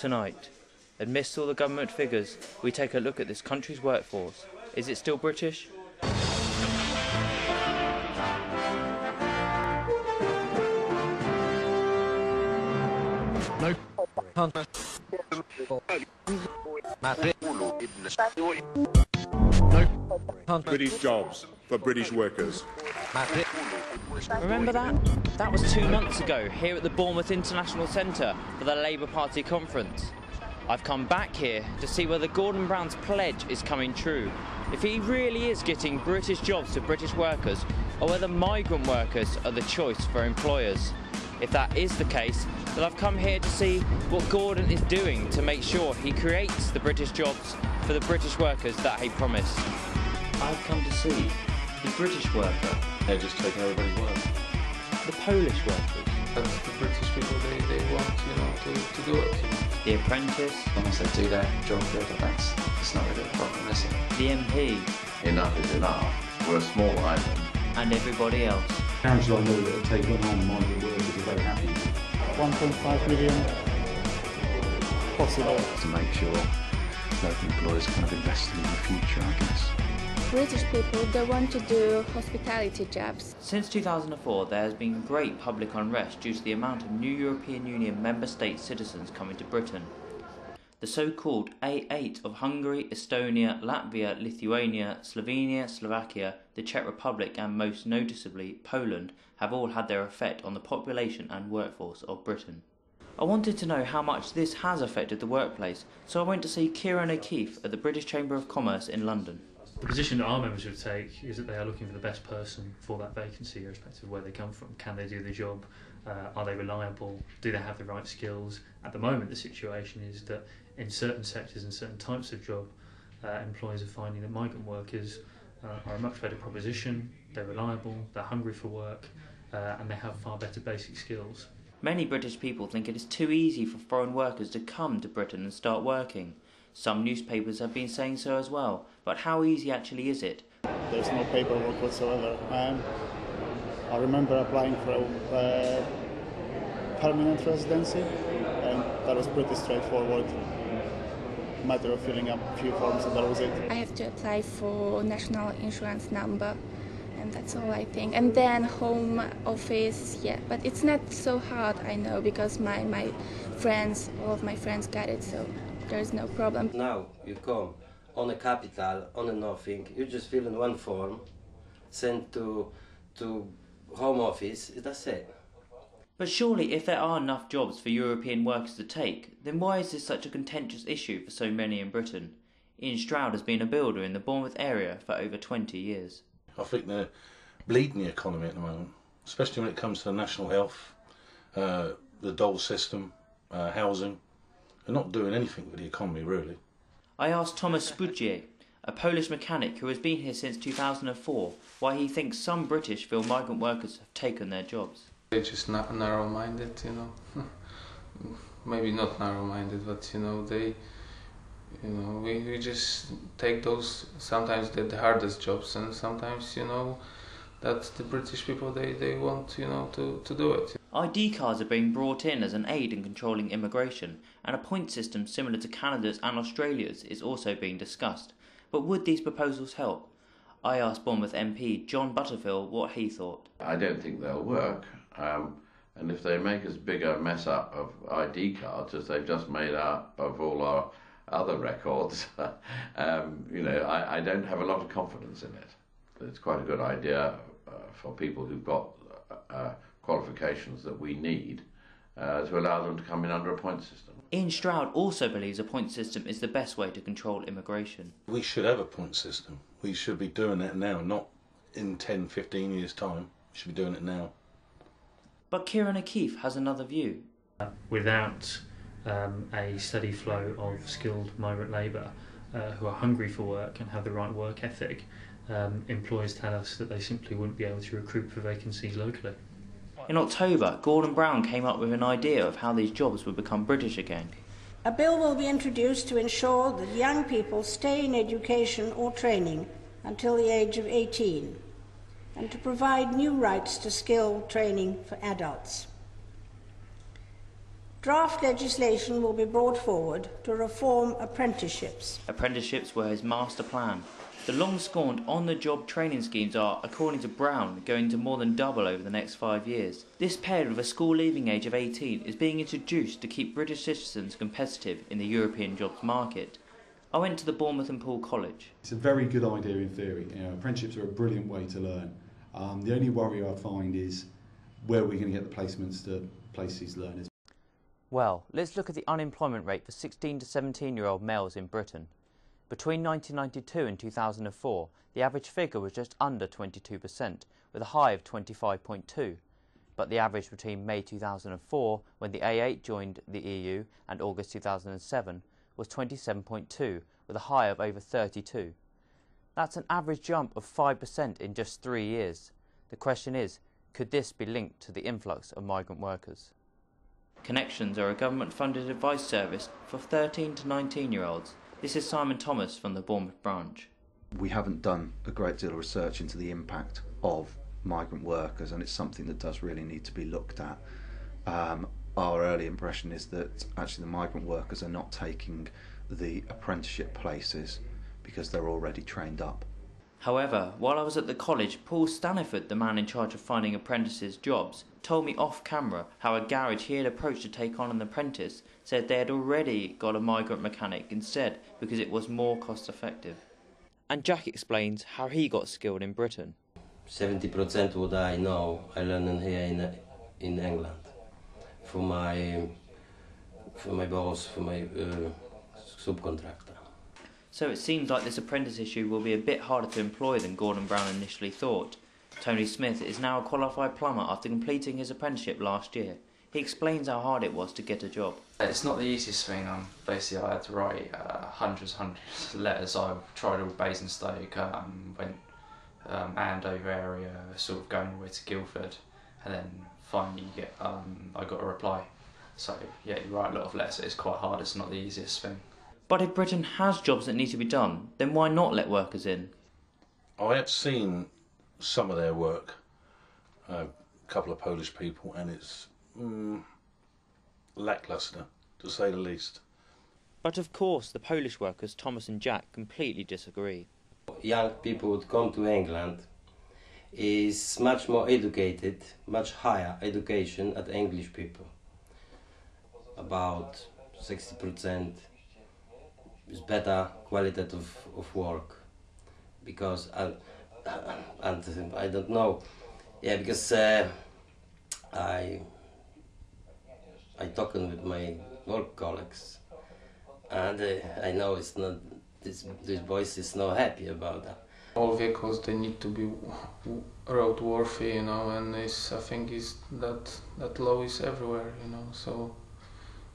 Tonight, amidst all the government figures, we take a look at this country's workforce. Is it still British? No. British jobs for British workers. Remember that? That was 2 months ago, here at the Bournemouth International Centre for the Labour Party conference. I've come back here to see whether Gordon Brown's pledge is coming true. If he really is getting British jobs to British workers, or whether migrant workers are the choice for employers. If that is the case, then I've come here to see what Gordon is doing to make sure he creates the British jobs for the British workers that he promised. I've come to see the British worker. They're just taking everybody's work. The Polish workers. That's the British people, they want, to do it. The apprentice. As long as they do their job good, that's not really a problem, is it? The MP. Enough is enough. We're a small island. And everybody else. Council I know that have taken on migrant workers are very happy. 1.5 million possible. To make sure local employers kind of investing in the future, I guess. British people, they want to do hospitality jobs. Since 2004, there has been great public unrest due to the amount of new European Union member state citizens coming to Britain. The so-called A8 of Hungary, Estonia, Latvia, Lithuania, Slovenia, Slovakia, the Czech Republic and most noticeably Poland have all had their effect on the population and workforce of Britain. I wanted to know how much this has affected the workplace, so I went to see Kieran O'Keefe at the British Chamber of Commerce in London. The position that our members would take is that they are looking for the best person for that vacancy, irrespective of where they come from. Can they do the job? Are they reliable? Do they have the right skills? At the moment, the situation is that in certain sectors and certain types of job, employers are finding that migrant workers are a much better proposition, they're reliable, they're hungry for work, and they have far better basic skills. Many British people think it is too easy for foreign workers to come to Britain and start working. Some newspapers have been saying so as well, but how easy actually is it? There's no paperwork whatsoever. I remember applying for permanent residency, and that was pretty straightforward. Matter of filling up a few forms and that was it. I have to apply for national insurance number, and that's all I think. And then home office, yeah, but it's not so hard, I know, because my friends, all of my friends got it, so there's no problem. Now you come on a capital, on a nothing, you just fill in one form, send to home office, that's it. But surely if there are enough jobs for European workers to take, then why is this such a contentious issue for so many in Britain? Ian Stroud has been a builder in the Bournemouth area for over 20 years. I think they're bleeding the economy at the moment, especially when it comes to national health, the dole system, housing. They're not doing anything with the economy, really. I asked Thomas Spudzier, a Polish mechanic who has been here since 2004, why he thinks some British feel migrant workers have taken their jobs. They're just not narrow-minded, Maybe not narrow-minded, but they, we just take those sometimes the hardest jobs, and sometimes that's the British people they want to do it. ID cards are being brought in as an aid in controlling immigration, and a point system similar to Canada's and Australia's is also being discussed. But would these proposals help? I asked Bournemouth MP John Butterfield what he thought. I don't think they'll work. And if they make as big a mess up of ID cards as they've just made up of all our other records, I don't have a lot of confidence in it. It's quite a good idea for people who've got qualifications that we need to allow them to come in under a point system. Ian Stroud also believes a point system is the best way to control immigration. We should have a point system. We should be doing it now, not in 10, 15 years' time. We should be doing it now. But Kieran O'Keefe has another view. Without a steady flow of skilled migrant labour who are hungry for work and have the right work ethic, employers tell us that they simply wouldn't be able to recruit for vacancies locally. In October, Gordon Brown came up with an idea of how these jobs would become British again. A bill will be introduced to ensure that young people stay in education or training until the age of 18, and to provide new rights to skill training for adults. Draft legislation will be brought forward to reform apprenticeships. Apprenticeships were his master plan. The long-scorned on-the-job training schemes are, according to Brown, going to more than double over the next 5 years. This paired with a school leaving age of 18 is being introduced to keep British citizens competitive in the European jobs market. I went to the Bournemouth and Poole College. It's a very good idea in theory. Apprenticeships are a brilliant way to learn. The only worry I find is where we're going to get the placements to place these learners. Well, let's look at the unemployment rate for 16 to 17-year-old males in Britain. Between 1992 and 2004, the average figure was just under 22%, with a high of 25.2. But the average between May 2004, when the A8 joined the EU, and August 2007 was 27.2, with a high of over 32. That's an average jump of 5% in just 3 years. The question is, could this be linked to the influx of migrant workers? Connections are a government-funded advice service for 13 to 19-year-olds. This is Simon Thomas from the Bournemouth branch. We haven't done a great deal of research into the impact of migrant workers, and it's something that does really need to be looked at. Our early impression is that actually the migrant workers are not taking the apprenticeship places because they're already trained up. However, while I was at the college, Paul Staniford, the man in charge of finding apprentices jobs, told me off camera how a garage he had approached to take on an apprentice said they had already got a migrant mechanic instead because it was more cost effective. And Jack explains how he got skilled in Britain. 70% what I know I learned here in England from my boss, from my subcontractor. So it seems like this apprentice issue will be a bit harder to employ than Gordon Brown initially thought. Tony Smith is now a qualified plumber after completing his apprenticeship last year. He explains how hard it was to get a job. It's not the easiest thing. Basically, I had to write hundreds of letters. I tried all Basingstoke, went Andover area, sort of going all the way to Guildford, and then finally I got a reply. So yeah, you write a lot of letters. It's quite hard. It's not the easiest thing. But if Britain has jobs that need to be done, then why not let workers in? I had seen some of their work, a couple of Polish people, and it's lacklustre, to say the least. But of course, the Polish workers, Thomas and Jack, completely disagree. Young people would come to England is much more educated, much higher education at English people. About 60% is better quality of work. Because, and I don't know, yeah, because I talking with my work colleagues, and I know it's not, this voice is not happy about that. All vehicles, they need to be roadworthy, and I think that law is everywhere, so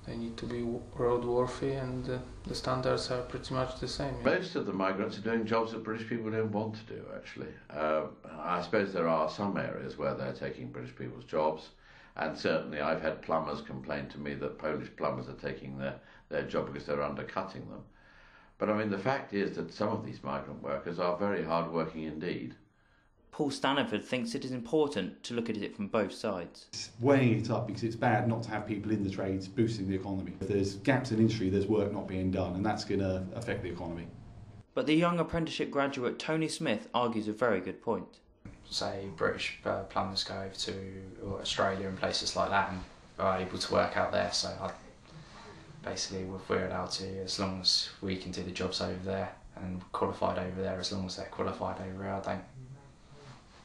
they need to be roadworthy, and the standards are pretty much the same. Most of the migrants are doing jobs that British people don't want to do, actually. I suppose there are some areas where they're taking British people's jobs, and certainly I've had plumbers complain to me that Polish plumbers are taking their job because they're undercutting them. But I mean, the fact is that some of these migrant workers are very hard-working indeed. Paul Staniford thinks it is important to look at it from both sides. It's weighing it up because it's bad not to have people in the trades boosting the economy. If there's gaps in industry, there's work not being done, and that's going to affect the economy. But the young apprenticeship graduate Tony Smith argues a very good point. Say British plumbers go over to Australia and places like that and are able to work out there, so basically if we're allowed to, as long as we can do the jobs over there and qualified over there, as long as they're qualified over here, I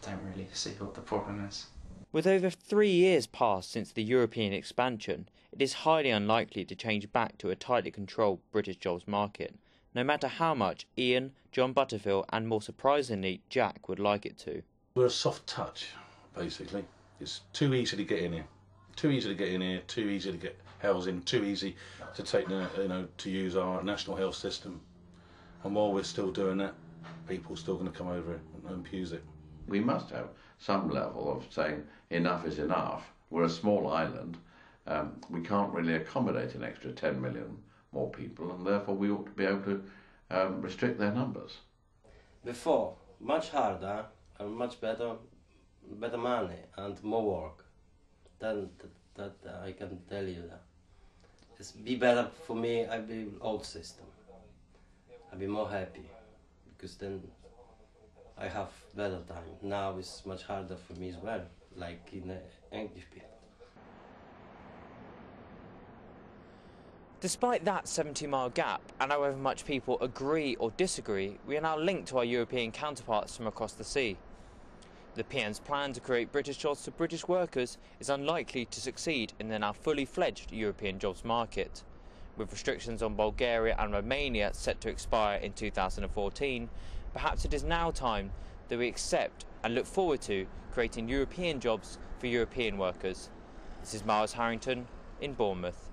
don't really see what the problem is. With over 3 years passed since the European expansion, it is highly unlikely to change back to a tightly controlled British jobs market, no matter how much Ian, John Butterfield and more surprisingly Jack would like it to. We're a soft touch, basically. It's too easy to get in here. Too easy to get in here, too easy to get housing, too easy to take to use our national health system. And while we're still doing that, people are still going to come over and abuse it. We must have some level of saying enough is enough. We're a small island. We can't really accommodate an extra 10 million more people, and therefore we ought to be able to restrict their numbers. Before, much harder and much better money and more work. Then that I can tell you that. it's be better for me. I be old system. I be more happy because then I have better time. Now it's much harder for me as well, like in English people. Despite that 70-mile gap, and however much people agree or disagree, we are now linked to our European counterparts from across the sea. The PN's plan to create British jobs for British workers is unlikely to succeed in the now fully fledged European jobs market. With restrictions on Bulgaria and Romania set to expire in 2014, perhaps it is now time that we accept and look forward to creating European jobs for European workers. This is Myles Harrington in Bournemouth.